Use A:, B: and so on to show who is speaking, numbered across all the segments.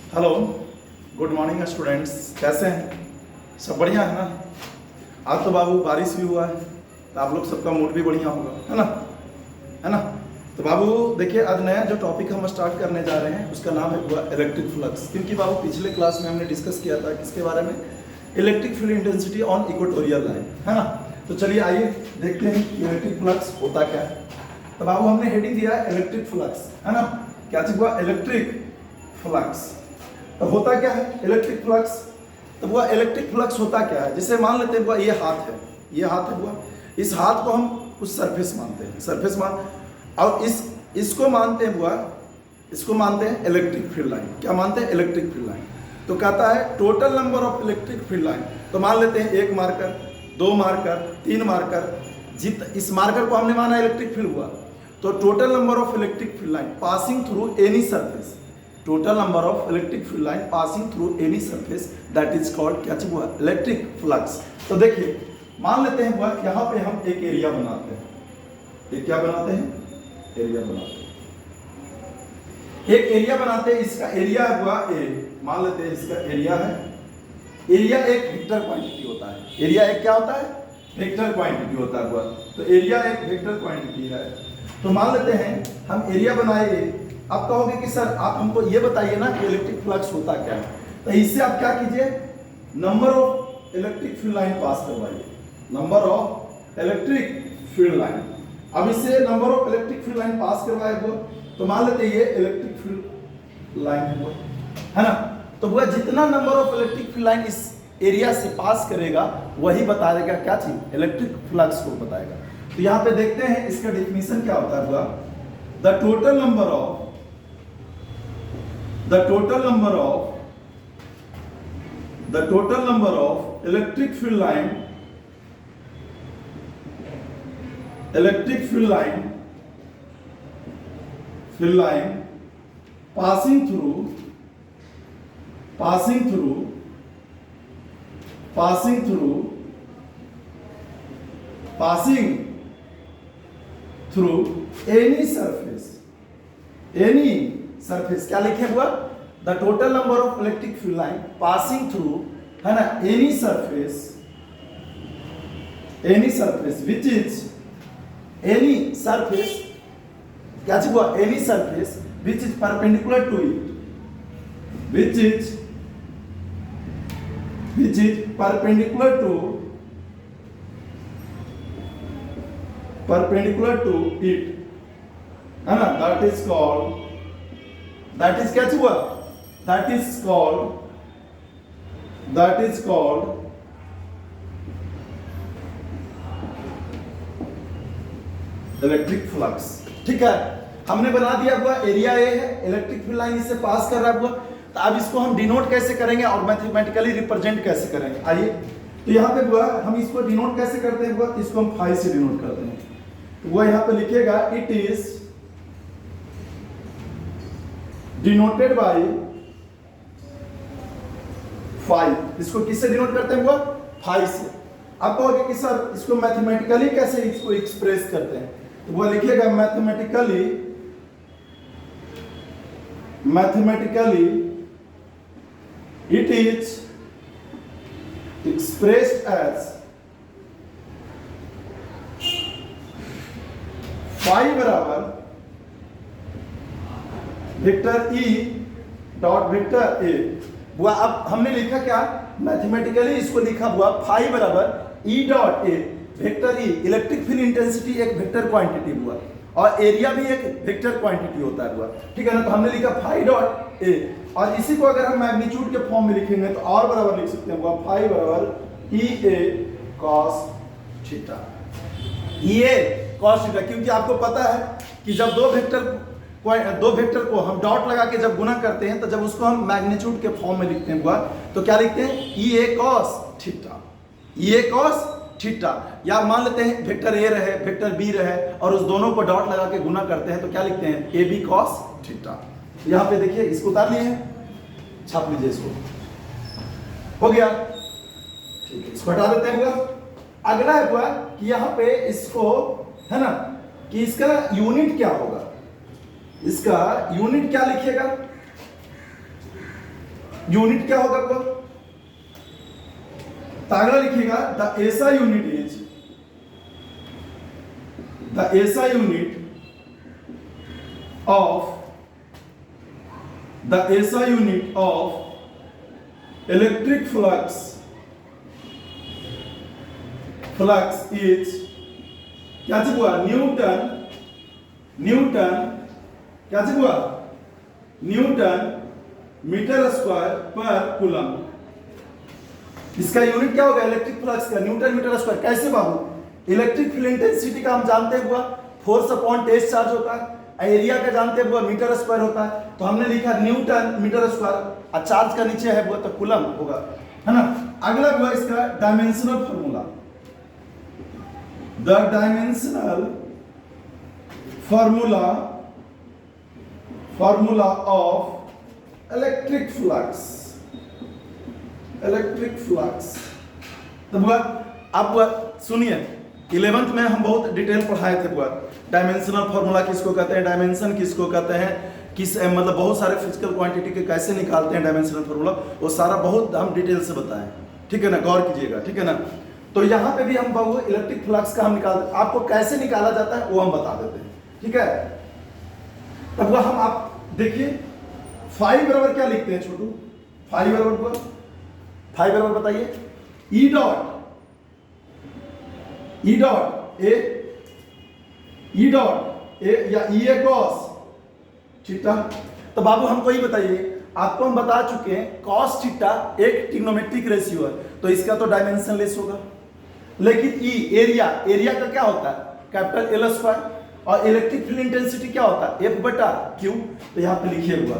A: Hello, good morning students. कैसे हैं? सब बढ़िया है ना? आज तो बाबू बारिश भी हुआ है तो आप लोग सबका मूड भी बढ़िया होगा, है ना? है ना? तो बाबू देखिए, आज नया जो टॉपिक हम स्टार्ट करने जा रहे हैं उसका नाम है हुआ इलेक्ट्रिक फ्लक्स। क्योंकि बाबू पिछले क्लास में हमने डिस्कस किया था किसके बारे में? Electric field intensity on equatorial line, है ना? तो चलिए आइए देखते हैं कि इलेक्ट्रिक फ्लक्स होता क्या है। तो बाबू हमने हेडिंग दिया है इलेक्ट्रिक फ्लक्स, है ना? क्या चीज हुआ? Electric flux. तो होता क्या है इलेक्ट्रिक फ्लक्स? तो वो इलेक्ट्रिक फ्लक्स होता क्या है? जैसे मान लेते हैं वो ये हाथ है, ये हाथ है, वो इस हाथ को हम कुछ सरफेस मानते हैं, सरफेस मान, और इसको मानते हैं हुआ, इसको मानते हैं इलेक्ट्रिक फील्ड लाइन। क्या मानते हैं? Electric field line. तो कहता है total number of electric field line. तो मान लेते हैं 1 मार्कर, 2 मार्कर, 3 मार्कर, इस मार्कर को हमने माना इलेक्ट्रिक फील्ड हुआ। तो total number of electric field line passing through any surface, total number of electric field line passing through any surface, that is called क्या चीज हुआ? Electric flux. तो देखिए मान लेते हैं हुआ यहाँ पे हम एक एरिया बनाते हैं, एक क्या बनाते हैं? एरिया बनाते हैं, एक एरिया बनाते हैं। इसका एरिया हुआ ए, मान लेते हैं इसका एरिया है। एरिया एक वेक्टर क्वांटिटी होता है। एरिया एक क्या होता है? वेक्टर क्वांटिटी होता है हुआ। तो एरिया एक वेक्टर क्वांटिटी है। तो मान लेते हैं हम एरिया बनाए। आप कहोगे कि सर आप हमको ये बताइए ना कि इलेक्ट्रिक फ्लक्स होता क्या है। तो इससे आप क्या कीजिए, number of electric field line pass करवाइए, number of electric field line. अब इससे number of electric field line pass करवाए वो, तो मान लेते ये इलेक्ट्रिक फील्ड लाइन है ना? तो वह जितना number of electric field line इस एरिया से पास करेगा वही बताएगा क्या चीज? इलेक्ट्रिक फ्लक्स को बताएगा। तो यहाँ पे देखते हैं इसका डेफिनेशन क्या होता है। The total number of the total number of electric field line passing through any surface, क्या लिखे हुआ? The total number of electric field line passing through, है ना, any surface which is any surface, क्या चीज हुआ? Any surface which is perpendicular to it, which is perpendicular to it, है ना? दैट इज क्या हुआ? That is called electric flux. ठीक है, हमने बना दिया हुआ एरिया ए है, इलेक्ट्रिक फील्ड लाइन इससे पास कर रहा हुआ। तो अब इसको हम डिनोट कैसे करेंगे और मैथमेटिकली रिप्रेजेंट कैसे करेंगे? आइए, तो यहाँ पे हुआ हम इसको डिनोट कैसे करते हैं? इसको हम फाई से डिनोट करते हैं। तो वो यहाँ पे लिखिएगा it is denoted by phi. इसको किससे डिनोट करते हैं? वो फाई से। अब कहोगे कि सर इसको मैथमेटिकली कैसे इसको एक्सप्रेस करते हैं? तो वो लिखिएगा mathematically it is expressed as phi बराबर vector E dot vector A. हुआ अब हमने लिखा क्या? मैथमेटिकली इसको लिखा हुआ फाई बराबर E dot A vector E. Electric field intensity एक वेक्टर क्वांटिटी हुआ और एरिया भी एक वेक्टर क्वांटिटी होता है हुआ। ठीक है ना? तो हमने लिखा फाई डॉट ए, और इसी को अगर हम मैग्नीट्यूड के फॉर्म में लिखेंगे तो और बराबर लिख सकते हैं हुआ फाई बराबर ई ए कॉस थीटा। ई ए कॉस थीटा, क्योंकि आपको पता है कि जब दो वेक्टर को हम डॉट लगा के जब गुना करते हैं तो जब उसको हम मैग्नीट्यूड के फॉर्म में लिखते हैं हुआ तो क्या लिखते हैं? ई ए कॉस थीटा, ई ए कॉस थीटा। या मान लेते हैं वेक्टर ए रहे, वेक्टर बी रहे, और उस दोनों को डॉट लगा के गुना करते हैं तो क्या लिखते हैं? A B cos theta. यहाँ पे देखिए इसको उतार लिए हैं, छाप लीजिए इसको, हो गया। ठीक है, इसको हटा देते हैं। अगला है हुआ कि यहाँ पे इसको, है ना, कि इसका यूनिट क्या होगा? इसका यूनिट क्या लिखिएगा? यूनिट क्या होगा आपको? अगला लिखिएगा the SI unit is, the SI unit of, the SI unit of electric flux, flux is क्या चीज हुआ? न्यूटन, न्यूटन क्या चीज हुआ? न्यूटन मीटर स्क्वायर पर कूलम। इसका यूनिट क्या होगा? इलेक्ट्रिक फ्लक्स का न्यूटन मीटर स्क्वायर। कैसे बाबू? इलेक्ट्रिक फील्ड इंटेंसिटी का हम जानते हुआ फोर्स अपॉन टेस्ट चार्ज होता है, एरिया का जानते हुआ मीटर स्क्वायर होता है, तो हमने लिखा न्यूटन मीटर स्क्वायर, और चार्ज का नीचे है वो तो कूलम होगा, है ना। अगला हुआ इसका dimensional formula, the dimensional formula of electric flux, electric flux. तो बुआ आप बुआ सुनिए, 11th में हम बहुत डिटेल पढ़ाए थे बुआ, डायमेंशनल फॉर्मूला किसको कहते हैं, डायमेंशन किसको कहते हैं, किस मतलब बहुत सारे फिजिकल क्वांटिटी के कैसे निकालते हैं डायमेंशनल फॉर्मूला, वो सारा बहुत हम डिटेल से बताएं, ठीक है ना, गौर कीजिएगा, ठीक है ना। तो यहाँ पे भी हम बाबू इलेक्ट्रिक फ्लक्स का हम निकालते, आपको कैसे निकाला जाता है वो हम बता देते हैं, ठीक है। तब वह हम आप देखिए फाई बराबर क्या लिखते हैं छोटू, फाई बराबर, फाई बराबर बताइए, E dot A, E dot A या ई ए कॉस थीटा। तो बाबू हमको ये बताइए, आपको हम बता चुके हैं कॉस थीटा एक ट्रिग्नोमेट्रिक रेशियो है, तो इसका तो डायमेंशन लेस होगा। लेकिन ई एरिया, एरिया का क्या होता है? कैपिटल एल स्क्वायर, और इलेक्ट्रिक फील्ड इंटेंसिटी क्या होता है? एफ बटा क्यू। तो यहाँ पे लिखिए हुआ,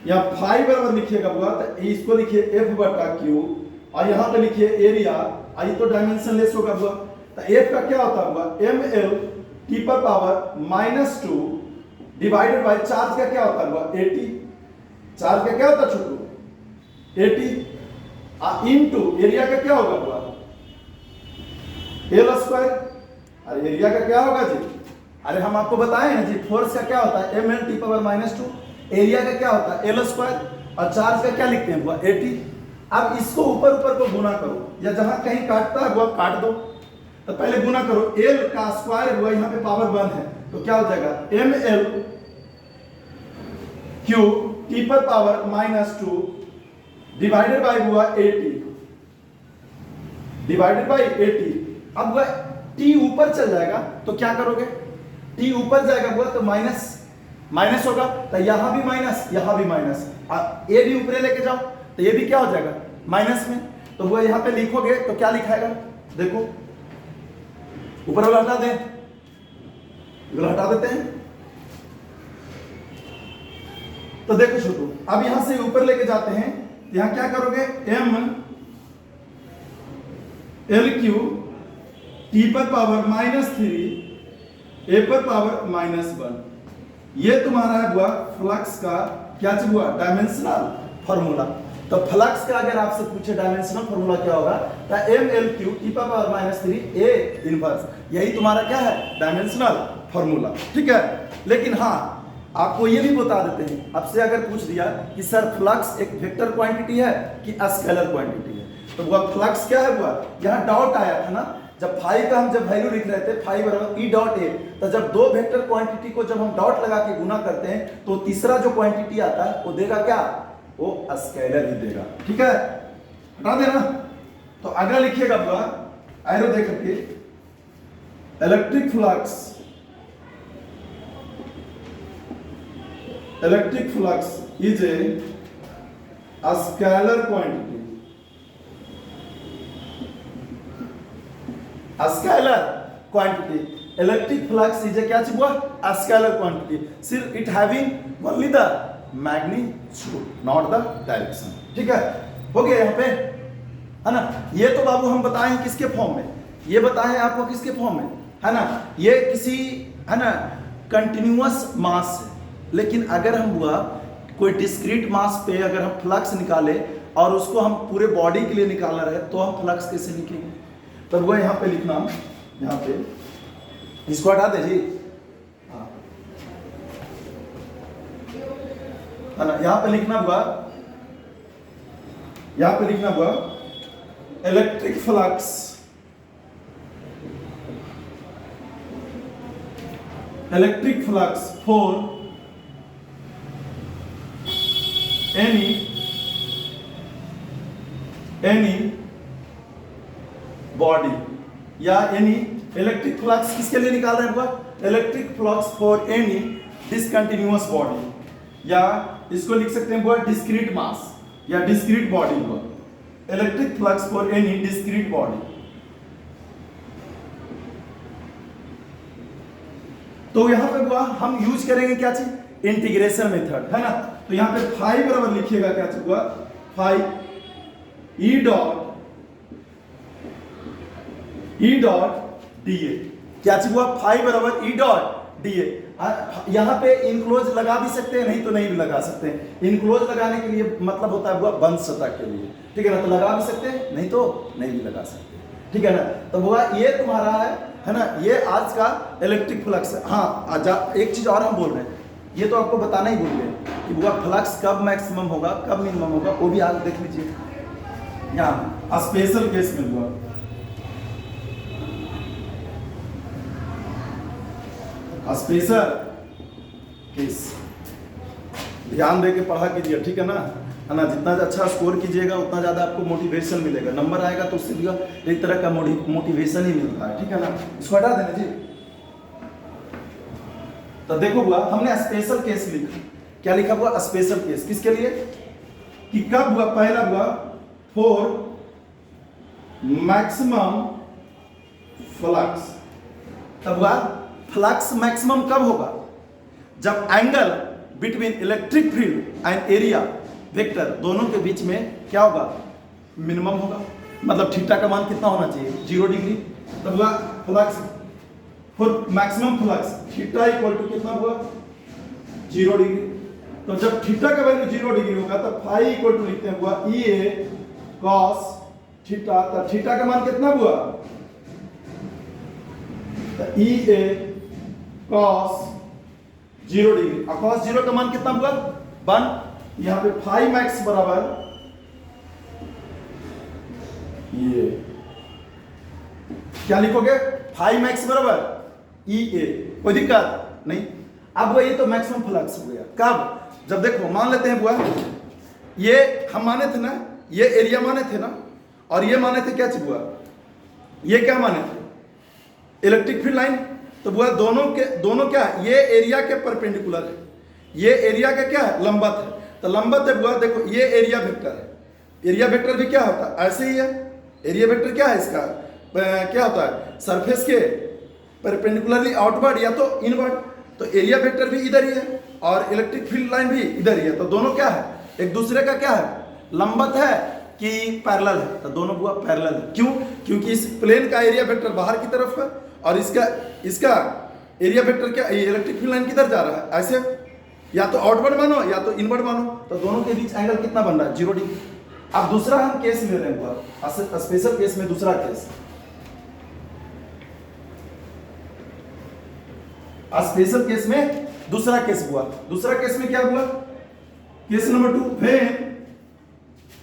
A: यहाँ फाई बराबर लिखिएगा हुआ, तो इसको लिखिए एफ बटा क्यू, और यहाँ पे लिखिए एरिया, आई तो डायमेंशन लेस होगा हुआ। तो एफ का क्या होता हुआ? एम एल टी पर पावर -2 डिवाइडेड बाय चार्ज का क्या होता हुआ? 80। चार्ज का क्या होता छोटू? 80 इनटू एरिया का क्या होगा हुआ? L square. अरे एरिया का क्या होगा जी? अरे हम आपको बताएं ना जी, फोर्स का क्या होता है? M L T power -2, area का क्या होता है? एल स्क्वायर, और चार्ज का क्या लिखते हैं हुआ? 80। अब इसको ऊपर ऊपर को गुना करो, या जहां कहीं काटता है वो काट दो। तो पहले गुना करो, एल का स्क्वायर हुआ, यहाँ पे पावर 1 है, तो क्या हो जाएगा? एम एल क्यू टी पर पावर -2 डिवाइडेड बाय हुआ 80, डिवाइडेड बाय 80। अब वह टी ऊपर चल जाएगा तो क्या करोगे? टी ऊपर जाएगा हुआ तो माइनस माइनस होगा, तो यहां भी माइनस, यहां भी माइनस, ए भी ऊपर लेके जाओ तो ये भी क्या हो जाएगा? माइनस में। तो वो यहां पे लिखोगे तो क्या लिखाएगा? देखो ऊपर वाला हटा दें, इधर हटा देते हैं, तो देखो छोटू, अब यहां से ऊपर लेके जाते हैं, यहां क्या करोगे? एम एल क्यू टी पर पावर -3 ए पर पावर -1, ये तुम्हारा है हुआ फ्लक्स का क्या चीज हुआ? Dimensional formula. तो फ्लक्स का अगर आपसे पूछे डायमेंशनल फॉर्मूला क्या होगा, तो एम एल क्यू टी पर पावर -3 ए इनवर्स, यही तुम्हारा क्या है? डायमेंशनल फॉर्मूला, ठीक है। लेकिन हाँ, आपको ये भी बता देते हैं, आपसे अगर पूछ दिया कि सर फ्लक्स एक वेक्टर क्वांटिटी है कि स्केलर क्वांटिटी है, तो वह फ्लक्स क्या है? हुआ यहाँ डॉट आया था ना, जब फाई का हम जब वैल्यू लिख रहे थे, फाई बराबर ई डॉट ए, तो जब दो वेक्टर क्वांटिटी को जब हम डॉट लगा के गुना करते हैं, तो तीसरा जो क्वांटिटी आता है वो देगा क्या? वो स्केलर ही देगा, ठीक है, हटा देना। तो अगला लिखिएगा पूरा एरो देख करके, electric flux, electric flux is a scalar quantity, scalar quantity, electric flux is a क्या चीज हुआ? स्केलर क्वांटिटी, सिर्फ it having only the magnitude not the direction, ठीक है, हो गया यहाँ पे, है ना। ये तो बाबू हम बताएं किसके फॉर्म में, ये बताएं आपको किसके फॉर्म में, है ना, ये किसी, है ना, कंटिन्यूअस मास है। लेकिन अगर हम हुआ कोई डिस्क्रीट मास पे अगर हम फ्लक्स निकाले और उसको हम पूरे बॉडी के लिए निकालना रहे, तो हम फ्लक्स कैसे लिखेंगे? तो वो यहाँ पे लिखना, यहाँ पे इसको हटा दे जी, है ना, यहाँ पे लिखना हुआ यहां पे लिखना हुआ electric flux for any body, या एनी इलेक्ट्रिक फ्लक्स किसके लिए निकाल रहे हैं हुआ? Electric flux for any discontinuous body, या इसको लिख सकते हैं हुआ डिस्क्रीट मास या डिस्क्रीट बॉडी हुआ, electric flux for any discrete body. तो यहां पे हुआ हम यूज करेंगे क्या चीज? इंटीग्रेशन मेथड, है ना। तो यहां पे फाई बराबर लिखिएगा क्या चीज हुआ? फाई ई डॉट डीए, क्या चीज हुआ? फाई बराबर ई डॉट डीए। यहां पे इनक्लोज लगा भी सकते हैं, नहीं तो नहीं भी लगा सकते हैं। इनक्लोज लगाने के लिए मतलब होता है हुआ बंद सतह के लिए, ठीक है ना। तो लगा भी सकते हैं, नहीं तो नहीं भी लगा सकते, ठीक है ना। तो हुआ ये तुम्हारा है ना, ये आज का इलेक्ट्रिक फ्लक्स है। हाँ, एक चीज और हम बोल रहे हैं, ये तो आपको बताना ही भूल गए कि वो फ्लक्स कब मैक्सिमम होगा, कब मिनिमम होगा, वो भी आज देख लीजिए। यहाँ स्पेशल केस में हुआ, स्पेशल केस ध्यान दे के पढ़ा कीजिए, ठीक है ना। जितना अच्छा स्कोर कीजिएगा उतना ज्यादा आपको मोटिवेशन मिलेगा, नंबर आएगा तो उससे भी एक तरह का मोटिवेशन ही मिलता है, ठीक है ना। इसको हटा देना जी। तो देखो हुआ हमने स्पेशल केस लिखा, क्या लिखा हुआ? स्पेशल केस किसके लिए? कि कब हुआ? पहला हुआ फॉर मैक्सिमम फ्लक्स, तब हुआ फ्लक्स मैक्सिमम कब होगा? जब angle between electric field and area vector दोनों के बीच में क्या होगा? मिनिमम होगा। मतलब थीटा का मान कितना होना चाहिए? 0 डिग्री। तब हुआ flux for maximum flux theta equal to कितना हुआ? 0 डिग्री। तो जब थीटा का वैल्यू 0 डिग्री होगा तब फाई इक्वल टू लिखते हैं हुआ ई ए कॉस थीटा। तब थीटा का मान कितना हुआ? तो ई ए कॉस 0 डिग्री, और कॉस 0 का मान कितना हुआ? 1। यहां पे फाई मैक्स बराबर ये क्या लिखोगे? फाई मैक्स बराबर ई ए, कोई दिक्कत नहीं। अब ये तो मैक्सिमम फ्लक्स हो गया। कब? जब देखो मान लेते हैं बुआ, ये हम माने थे ना, ये एरिया माने थे ना, और ये माने थे क्या चीज बुआ? ये क्या माने थे? Electric field line. तो बुआ दोनों क्या? ये एरिया के परपेंडिकुलर है, ये एरिया का क्या है? लंबवत है। तो लंबवत है बुआ, देखो ये एरिया वेक्टर है। एरिया वेक्टर भी क्या होता है? ऐसे ही है। एरिया वेक्टर क्या है इसका? क्या होता है? सरफेस के परपेंडिकुलरली आउटवर्ड या तो इनवर्ड। तो एरिया वेक्टर भी इधर ही है और इलेक्ट्रिक फील्ड लाइन भी इधर ही है। तो दोनों क्या है? एक दूसरे का क्या है? लंबवत है कि पैरेलल है? तो दोनों बुआ पैरेलल है। क्यों? क्योंकि इस प्लेन का एरिया वेक्टर बाहर की तरफ है और इसका एरिया वेक्टर क्या, इलेक्ट्रिक फील्ड लाइन किधर जा रहा है? ऐसे, या तो आउटवर्ड मानो या तो इनवर्ड मानो। तो दोनों के बीच एंगल कितना बन रहा है? 0 डिग्री। अब दूसरा हम केस ले रहे हैं, स्पेशल केस में दूसरा केस, स्पेशल केस में दूसरा केस हुआ। दूसरा केस में क्या हुआ? Case number 2, when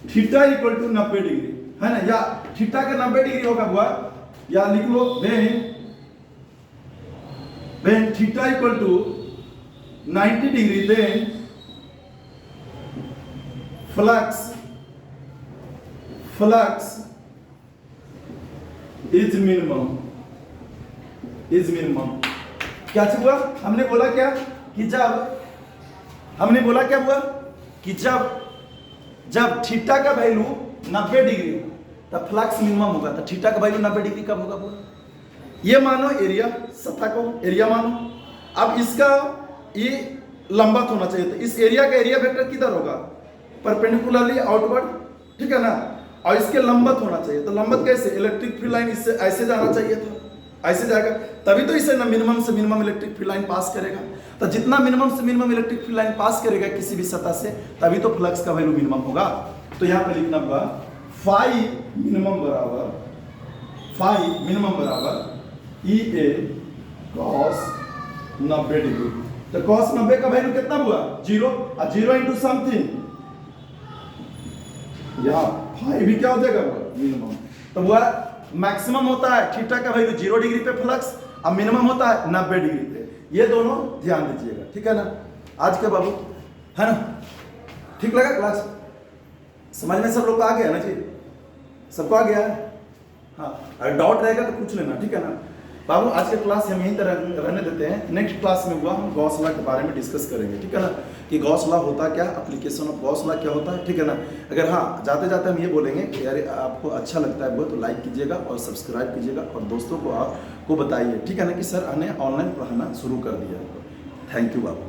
A: theta equal to 90 degree, है ना, या थीटा का 90 डिग्री होगा हुआ, या लिख लो when theta equal to 90 degree, then flux is minimum. क्या चीज हुआ? हमने बोला क्या कि जब थीटा का वैल्यू 90 डिग्री तब फ्लक्स मिनिमम होगा। तो थीटा का वैल्यू 90 डिग्री कब होगा? ये मानो एरिया, सतह को एरिया मानो। अब इसका ये लंबवत होना चाहिए। तो इस एरिया का एरिया वेक्टर किधर होगा? परपेंडिकुलरली आउटवर्ड, ठीक है ना, और इसके लंबवत होना चाहिए। तो लंबवत कैसे? इलेक्ट्रिक फील्ड लाइन इससे ऐसे जाना चाहिए था, ऐसे जाएगा, तभी तो इसे ना मिनिमम से मिनिमम इलेक्ट्रिक फील्ड लाइन पास करेगा। तो जितना मिनिमम से मिनिमम इलेक्ट्रिक फील्ड लाइन पास करेगा किसी भी सतह से, तभी तो फ्लक्स का वैल्यू मिनिमम होगा। तो यहां पे लिखना होगा फाई मिनिमम बराबर ई ए कॉस 90 डिग्री। तो कॉस 90 का वैल्यू कितना हुआ? 0, और 0 इंटू समथिंग यहाँ फाइव भी क्या हो जाएगा मिनिमम। तो वो मैक्सिमम होता है थीटा का वैल्यू 0 डिग्री पे फ्लक्स, अब मिनिमम होता है 90 डिग्री पे। ये दोनों ध्यान दीजिएगा, ठीक है ना। आज के बाबू है ना, ठीक लगा क्लास? समझ में सब लोग को आ गया ना जी? सबको आ गया है? हाँ, अगर डाउट रहेगा तो पूछ लेना, ठीक है ना बाबू। आज के क्लास हम यहीं तरह रहने देते हैं। नेक्स्ट क्लास में हुआ हम गॉस लॉ के बारे में डिस्कस करेंगे, ठीक है ना, कि गॉस लॉ होता क्या, एप्लीकेशन ऑफ गॉस लॉ क्या होता है, ठीक है ना। अगर हाँ जाते जाते हम ये बोलेंगे कि यार आपको अच्छा लगता है वो तो लाइक कीजिएगा और सब्सक्राइब कीजिएगा और दोस्तों को आपको बताइए, ठीक है ना, कि सर हमने ऑनलाइन पढ़ाना शुरू कर दिया है। Thank you Babu.